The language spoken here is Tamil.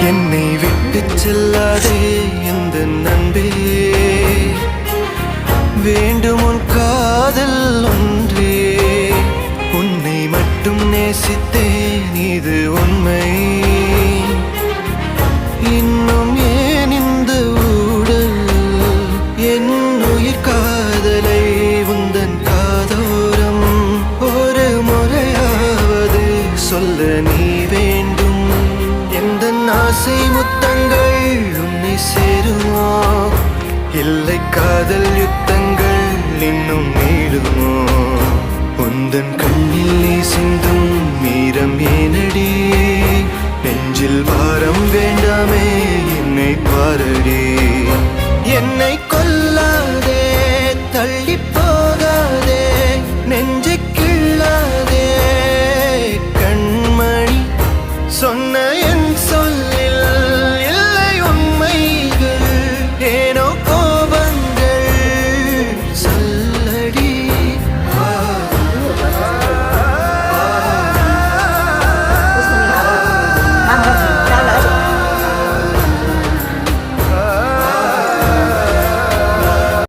என்னை விட்டு செல்லாதே எந்த நண்பே, வேண்டும் உன் காதல் ஒன்றே. உன்னை மட்டும் நேசித்தேன் இது உண்மை. இன்னும் ஏன் இந்த ஊடல் என் உயிர் காதலை உந்தன் காதோரம் ஒரு முறையாவது சொல்ல நீ வேண்டும். எந்த ஆசை முத்தங்கள் உன்னை சேருமோ, இல்லை காதல் யுத்தங்கள் இன்னும் நீளுமோ. உந்தன் கண்ணில் நீ சிந்தும் மீரம் ஏனடி, நெஞ்சில் பாரம் வேண்டாமே என்னை பாரடி. என்னை